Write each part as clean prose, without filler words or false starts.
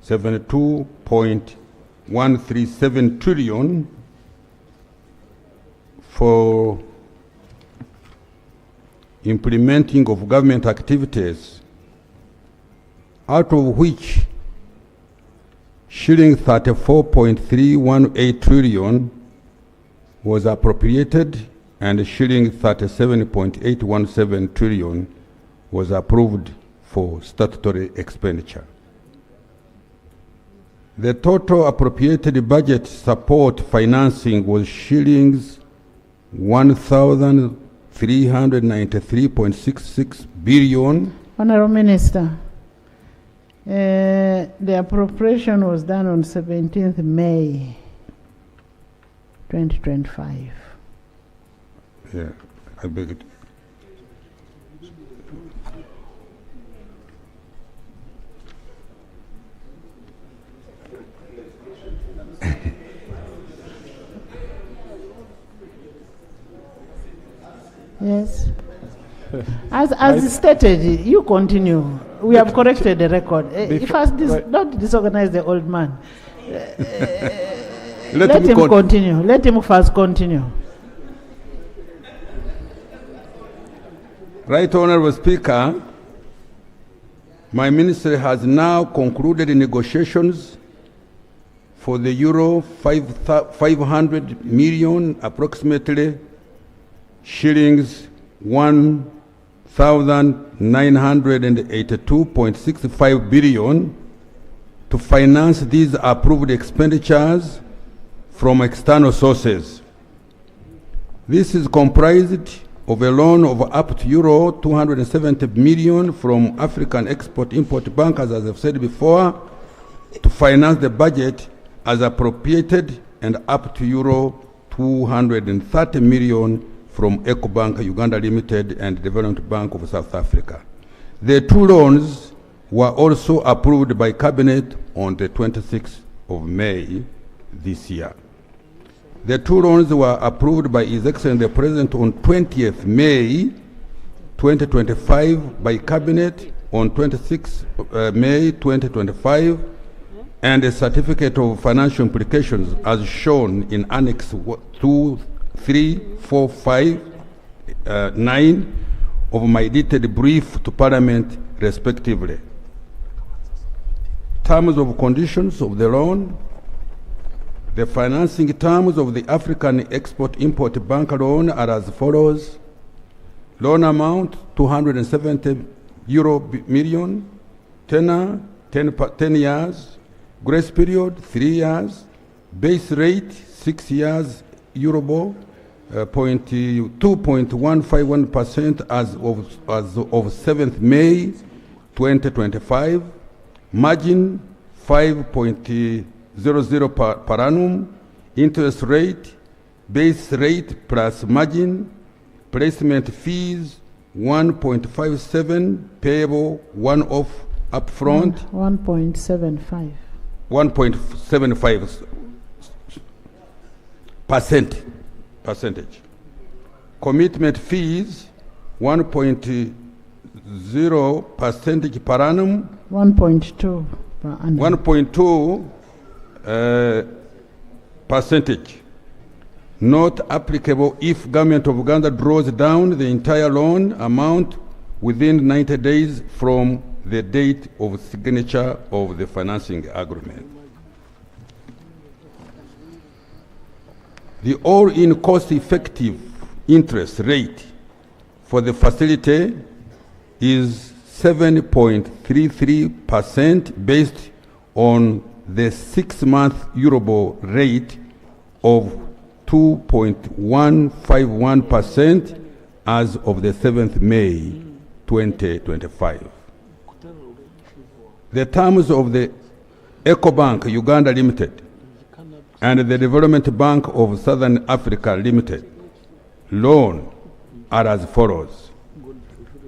72.137 trillion for implementing of government activities, out of which shilling 34.318 trillion was appropriated and shilling 37.817 trillion was approved for statutory expenditure. The total appropriated budget support financing was shillings 1,393.66 billion. Honorable Minister, the appropriation was done on 17th May 2025. Yeah, I beg it. Yes. As stated, you continue. We have corrected the record. Don't disorganize the old man. Let him continue. Let him first continue. Right Honorable Speaker, my ministry has now concluded negotiations for the euro 500 million, approximately shillings 1,982.65 billion to finance these approved expenditures from external sources. This is comprised of a loan of up to euro 270 million from African Export-Import Bank, as I've said before, to finance the budget as appropriated, and up to euro 230 million from EcoBank Uganda Limited and Development Bank of South Africa. The two loans were also approved by Cabinet on the 26th of May this year. The two loans were approved by His Excellency the President on 20th May 2025 by Cabinet on 26th May 2025, and a certificate of financial implications as shown in Annex 2, 3, 4, 5, 9 of my detailed brief to Parliament respectively. Terms of conditions of the loan. The financing terms of the African Export-Import Bank loan are as follows. Loan amount 270 million, tenor 10 years, grace period 3 years, base rate 6 years, Eurobor 2.151% as of 7th May 2025, margin 5.00 per annum, interest rate, base rate plus margin, placement fees 1.57, payable one-off upfront 1.75. 1.75 percentage. Commitment fees 1.0 percentage per annum. 1.2 per annum. 1.2 percentage. Not applicable if Government of Uganda draws down the entire loan amount within 90 days from the date of signature of the financing agreement. The all-in cost-effective interest rate for the facility is 7.33% based on the 6-month Eurobor rate of 2.151% as of the 7th May 2025. The terms of the EcoBank Uganda Limited and the Development Bank of Southern Africa Limited loan are as follows.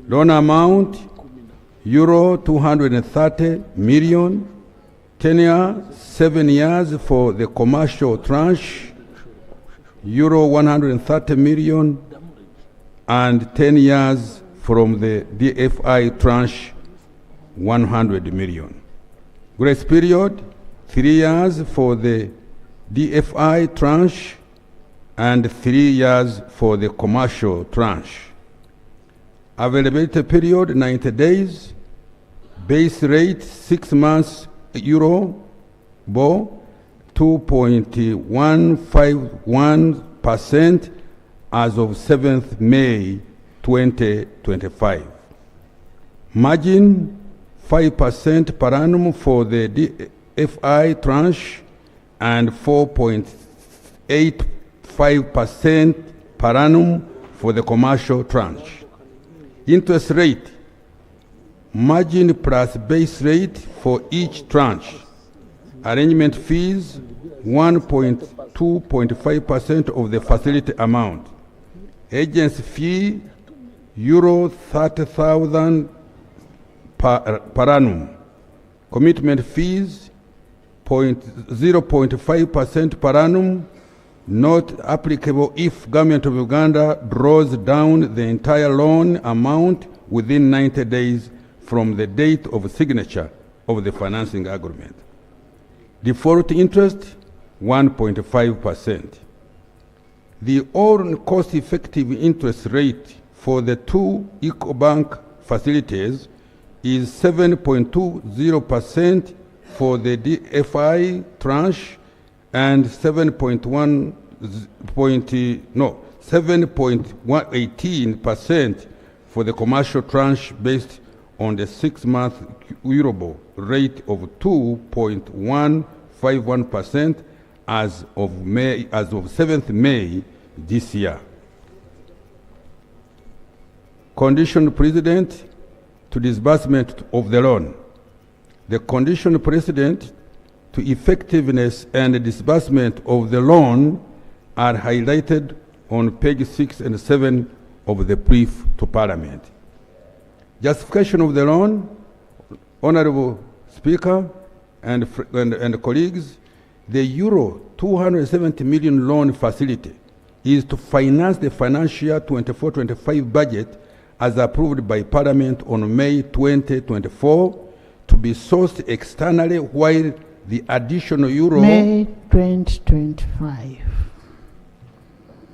Loan amount euro 230 million, tenure 7 years for the commercial tranche, euro 130 million, and 10 years from the DFI tranche 100 million. Grace period, 3 years for the DFI tranche and 3 years for the commercial tranche. Availability period, 90 days. Base rate, 6 months Euribor, 2.151% as of 7th May 2025. Margin, 5% per annum for the DFI tranche and 4.85% per annum for the commercial tranche. Interest rate, margin plus base rate for each tranche. Arrangement fees, 2.5% of the facility amount. Agency fee, euro 30,000 per annum. Commitment fees, 0.5% per annum, not applicable if Government of Uganda draws down the entire loan amount within 90 days from the date of signature of the financing agreement. Default interest, 1.5%. The all cost-effective interest rate for the two Ecobank facilities is 7.20% for the DFI tranche and 7.18% for the commercial tranche based on the 6-month Euribor rate of 2.151% as of 7th May this year. Condition precedent to disbursement of the loan. The condition precedent to effectiveness and disbursement of the loan are highlighted on page 6 and 7 of the brief to Parliament. Justification of the loan, Honorable Speaker and colleagues, the euro 270 million loan facility is to finance the financial year 24-25 budget as approved by Parliament on May 2024 to be sourced externally, while the additional euro... May 2025.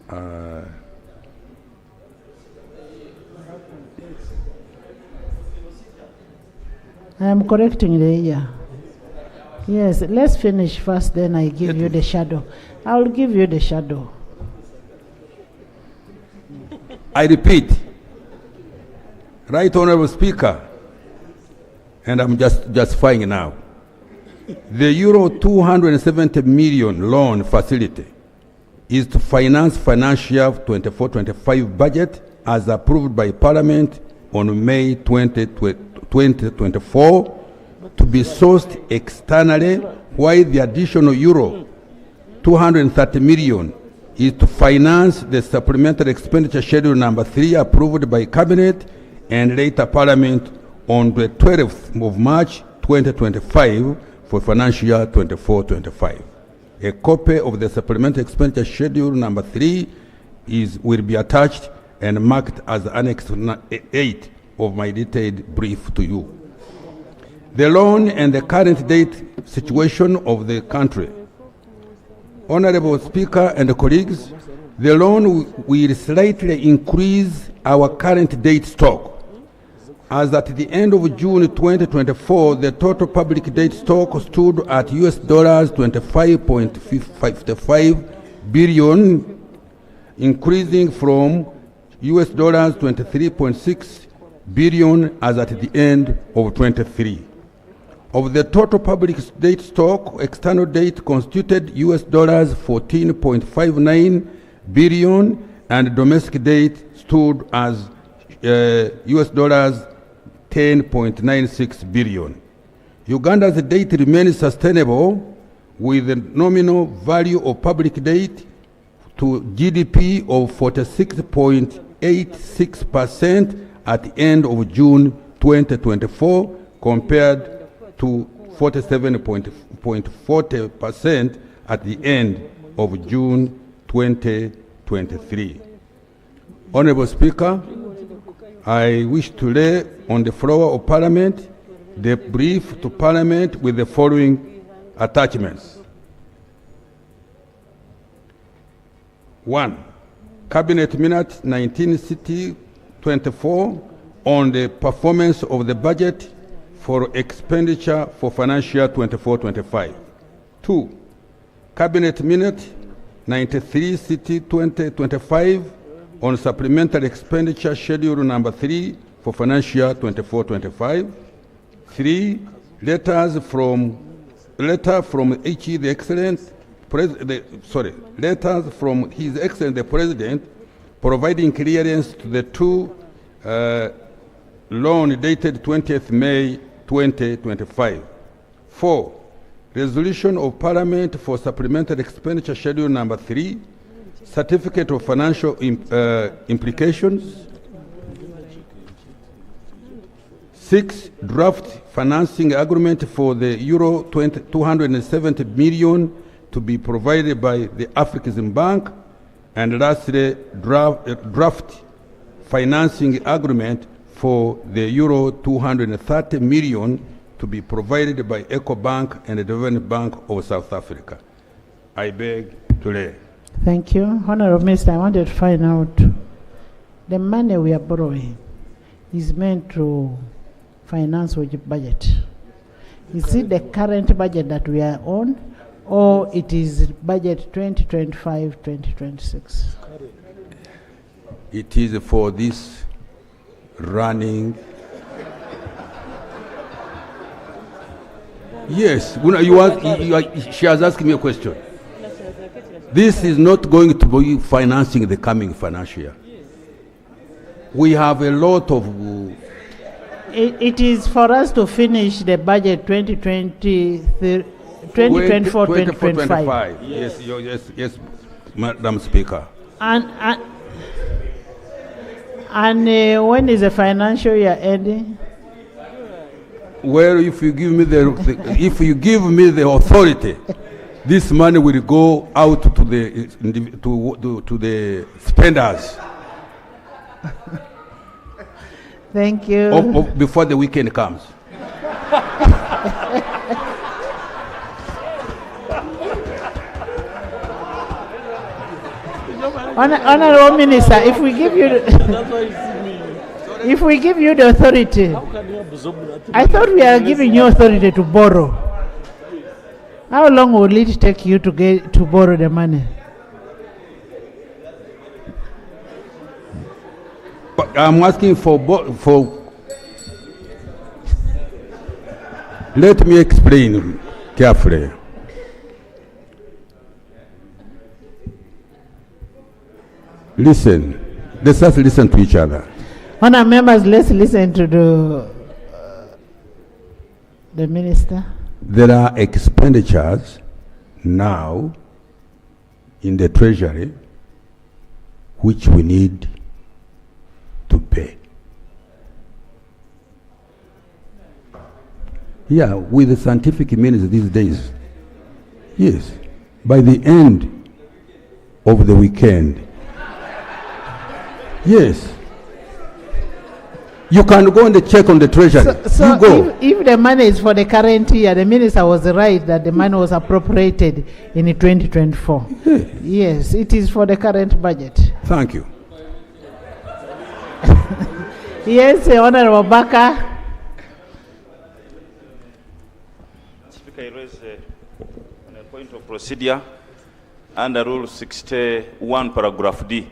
I am correcting the year. Yes, let's finish first, then I give you the shadow. I will give you the shadow. I repeat, Right Honorable Speaker, and I'm just justifying now, the euro 270 million loan facility is to finance financial year 24-25 budget as approved by Parliament on May 2024 to be sourced externally, while the additional euro 230 million is to finance the supplementary expenditure schedule number 3 approved by Cabinet and later Parliament on the 12th of March 2025 for financial year 24-25. A copy of the supplementary expenditure schedule number 3 will be attached and marked as Annex 8 of my detailed brief to you. The loan and the current date situation of the country. Honorable Speaker and colleagues, the loan will slightly increase our current date stock. As at the end of June 2024, the total public debt stock stood at $25.55 billion, increasing from $23.6 billion as at the end of 23. Of the total public debt stock, external debt constituted $14.59 billion, and domestic debt stood as $10.96 billion. Uganda's debt remains sustainable with a nominal value of public debt to GDP of 46.86% at the end of June 2024 compared to 47.40% at the end of June 2023. Honorable Speaker, I wish to lay on the floor of Parliament the brief to Parliament with the following attachments. 1. Cabinet Minute 19/24 on the performance of the budget for expenditure for financial 24-25. 2. Cabinet Minute 93/2025 on supplementary expenditure schedule number 3 for financial 24-25. 3. Letter from H.E. the Excellent letters from His Excellency the President providing clearance to the 2 loan dated 20th May 2025. 4. Resolution of Parliament for supplementary expenditure schedule number 3, certificate of financial implications. 6. Draft financing agreement for the euro 270 million to be provided by the African Bank. And lastly, draft financing agreement for the euro 230 million to be provided by EcoBank and the Development Bank of South Africa. I beg to lay. Thank you. Honorable Minister, I wanted to find out the money we are borrowing is meant to finance which budget? Is it the current budget that we are on, or it is budget 2025-2026? It is for this running. Yes, she has asked me a question. This is not going to be financing the coming financial year. We have a lot of... It is for us to finish the budget 2024-2025. Yes, Madam Speaker. And when is the financial year ending? Well, if you give me the authority, this money will go out to the spenders. Thank you. Before the weekend comes. Honorable Minister, if we give you the authority, I thought we are giving you authority to borrow. How long will it take you to borrow the money? But I'm asking for. Let me explain carefully. Listen. Let's just listen to each other. Honourable members, let's listen to the minister. There are expenditures now in the treasury which we need to pay. Yeah, with the scientific means these days. Yes, by the end of the weekend. Yes. You can go and check on the treasury. So if the money is for the current year, the minister was right that the money was appropriated in 2024. Yeah. Yes, it is for the current budget. Thank you. Yes, Honorable Baka. Speaker, I raise on a point of procedure under Rule 61, paragraph D,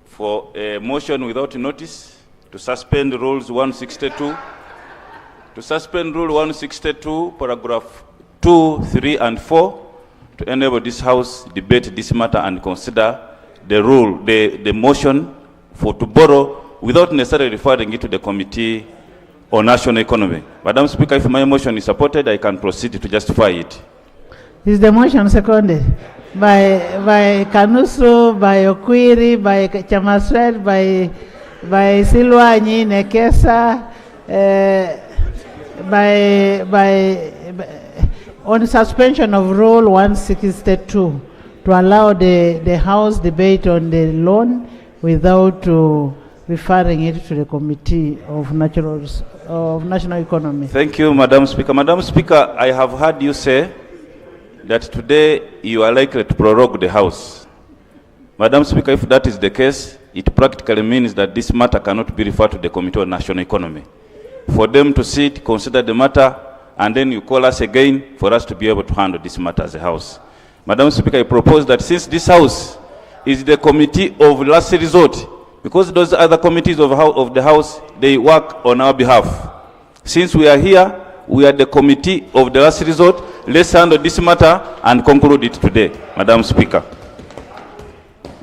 for a motion without notice to suspend Rules 162, to suspend Rule 162, paragraph 2, 3, and 4, to enable this House debate this matter and consider the rule, the motion to borrow without necessarily referring it to the Committee on National Economy. Madam Speaker, if my motion is supported, I can proceed to justify it. Is the motion seconded? By Kanusu, by Okwiri, by Chamaswet, by Silwanyi, Nekesa, on suspension of Rule 162 to allow the House debate on the loan without referring it to the Committee of National Economy. Thank you, Madam Speaker. Madam Speaker, I have heard you say that today you are likely to prorogue the House. Madam Speaker, if that is the case, it practically means that this matter cannot be referred to the Committee on National Economy. For them to sit, consider the matter, and then you call us again for us to be able to handle this matter as a House. Madam Speaker, I propose that since this House is the committee of last resort, because those other committees of the House, they work on our behalf. Since we are here, we are the committee of the last resort. Let's handle this matter and conclude it today, Madam Speaker.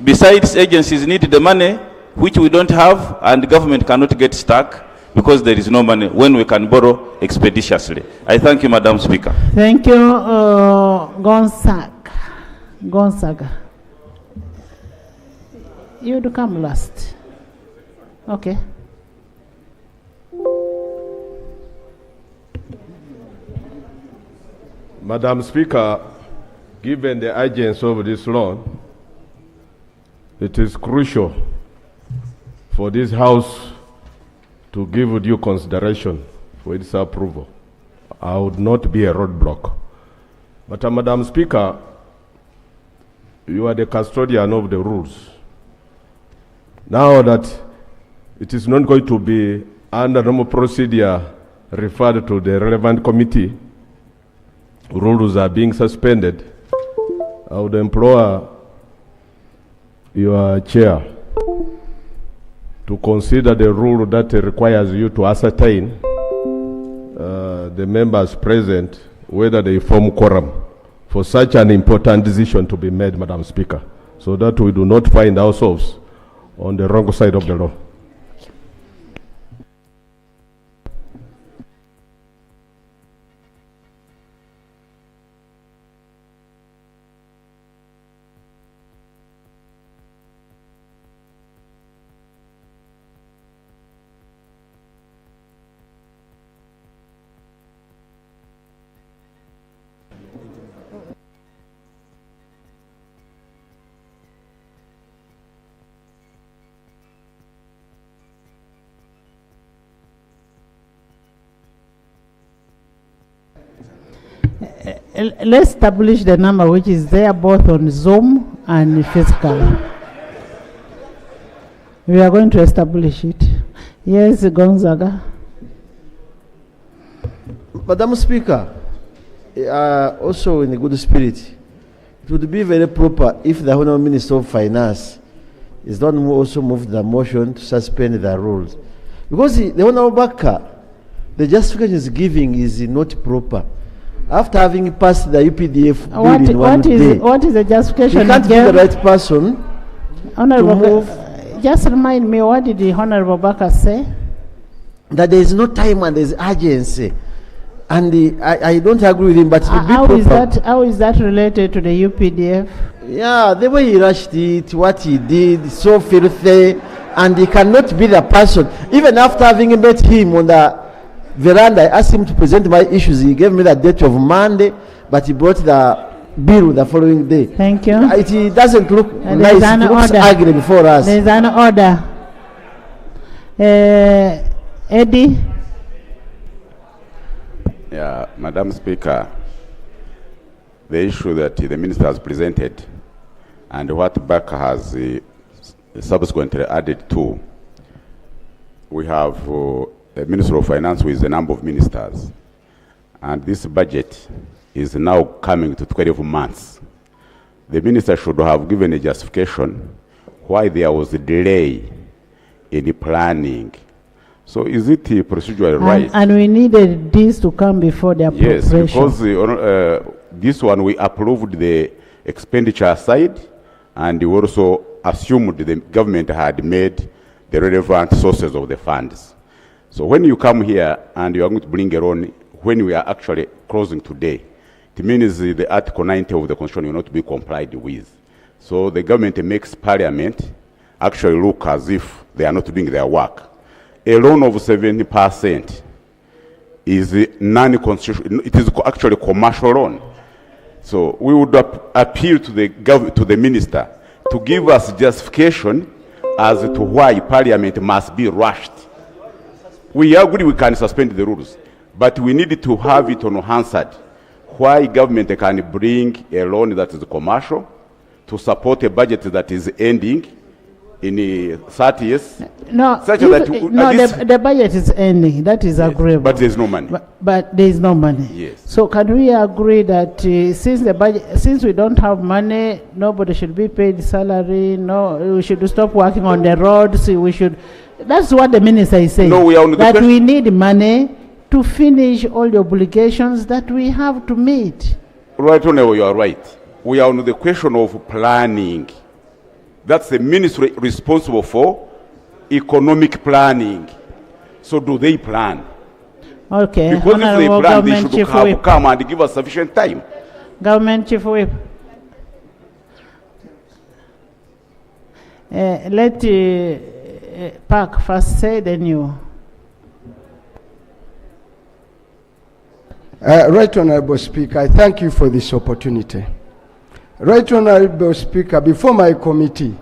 Besides, agencies need the money, which we don't have, and the government cannot get stuck because there is no money when we can borrow expeditiously. I thank you, Madam Speaker. Thank you, Gonzaga. You'd come last. Okay. Madam Speaker, given the urgency of this loan, it is crucial for this House to give due consideration for its approval. I would not be a roadblock. But Madam Speaker, you are the custodian of the rules. Now that it is not going to be under normal procedure referred to the relevant committee, rules are being suspended, I would implore your chair to consider the rule that requires you to ascertain the members present whether they form quorum for such an important decision to be made, Madam Speaker, so that we do not find ourselves on the wrong side of the law. Let's establish the number which is there both on Zoom and physical. We are going to establish it. Yes, Gonzaga. Madam Speaker, also in a good spirit, it would be very proper if the Honourable Minister of Finance is not also moved the motion to suspend the rules. Because the Honourable Baka, the justification is giving is not proper. After having passed the UPDF bill in one day, what is the justification? you can't be the right person Honorable to move. Just remind me, what did the Honorable Baka say? That there is no time and there is urgency. And I don't agree with him, but it would be how proper. How is that related to the UPDF? Yeah, the way he rushed it, what he did, so filthy, and he cannot be the person. Even after having met him on the veranda, I asked him to present my issues. He gave me the date of Monday, but he brought the bill the following day. Thank you. It doesn't look nice. It looks ugly before us. There is an order. Eddie? Yeah, Madam Speaker, the issue that the Minister has presented and what Baka has subsequently added to, we have a Minister of Finance with a number of ministers, and this budget is now coming to 12 months. The Minister should have given a justification why there was a delay in the planning. So is it procedurally right? And we needed this to come before the appropriation. Yes, because this one we approved the expenditure side, and we also assumed the government had made the relevant sources of the funds. So when you come here and you are going to bring your own, when we are actually closing today, it means the Article 90 of the Constitution will not be complied with. So the government makes Parliament actually look as if they are not doing their work. A loan of 70% is non-constitutional. It is actually commercial loan. So we would appeal to the minister to give us justification as to why Parliament must be rushed. We agree we can suspend the rules, but we need to have it unanswered. Why government can bring a loan that is commercial to support a budget that is ending in 30 years? No, Such if- that no, this- the budget is ending. That is agreeable. But there's no money. But there is no money. Yes. So can we agree that since we don't have money, nobody should be paid salary? No, we should stop working on the roads. We should. That's what the minister is saying. No, we are on the that question- we need money to finish all the obligations that we have to meet. Right, Honorable, you are right. We are on the question of planning. That's the ministry responsible for economic planning. So do they plan? Okay. Because if they Honorable plan, they Government should Chief have Whip. come and give us sufficient time. Government Chief Whip. Let Park first say, then you. Right Honorable Speaker, I thank you for this opportunity. Right Honorable Speaker, before my committee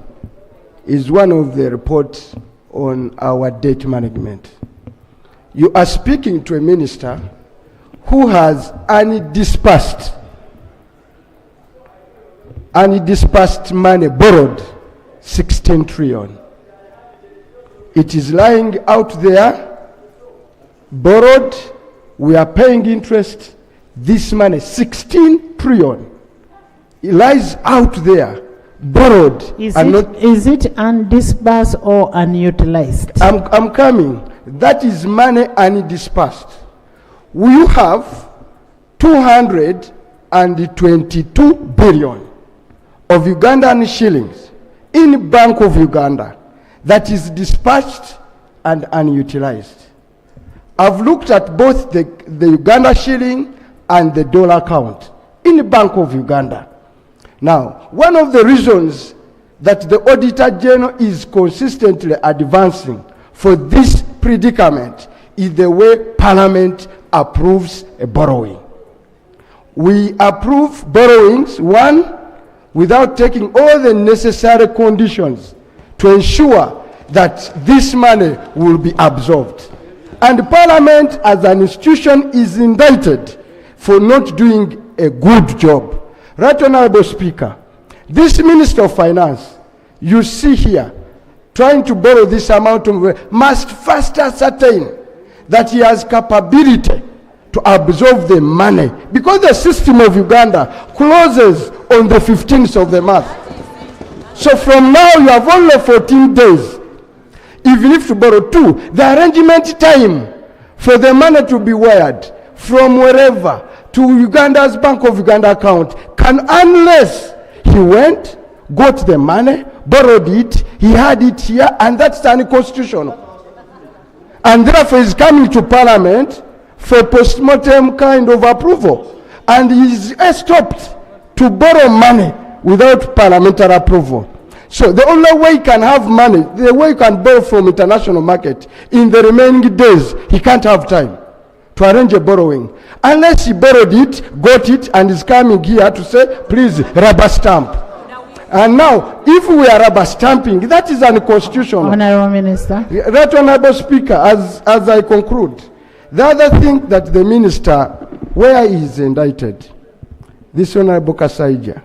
is one of the reports on our debt management. You are speaking to a minister who has undispersed money borrowed 16 trillion. It is lying out there, borrowed. We are paying interest. This money, 16 trillion, it lies out there, borrowed. Is and it undisbursed or unutilized? I'm coming. That is money undispersed. We have 222 billion of Ugandan shillings in Bank of Uganda that is dispatched and unutilized. I've looked at both the Uganda shilling and the dollar account in the Bank of Uganda. Now, one of the reasons that the Auditor General is consistently advancing for this predicament is the way Parliament approves a borrowing. We approve borrowings, one, without taking all the necessary conditions to ensure that this money will be absorbed. And Parliament as an institution is indicted for not doing a good job. Right Honorable Speaker, this Minister of Finance, you see here, trying to borrow this amount of money, must first ascertain that he has capability to absorb the money, because the system of Uganda closes on the 15th of the month. So from now you have only 14 days. Even if you borrow 2, the arrangement time for the money to be wired from wherever to Uganda's Bank of Uganda account can, unless he went, got the money, borrowed it, he had it here, and that's unconstitutional. And therefore he's coming to Parliament for post-mortem kind of approval. And he's stopped to borrow money without parliamentary approval. So the only way he can have money, the way he can borrow from international market, in the remaining days, he can't have time to arrange a borrowing. Unless he borrowed it, got it, and is coming here to say, please, rubber stamp. And now, if we are rubber stamping, that is unconstitutional. Honorable Minister. Right Honorable Speaker, as I conclude, the other thing that the minister, where he is indicted, this Honorable Kasaija,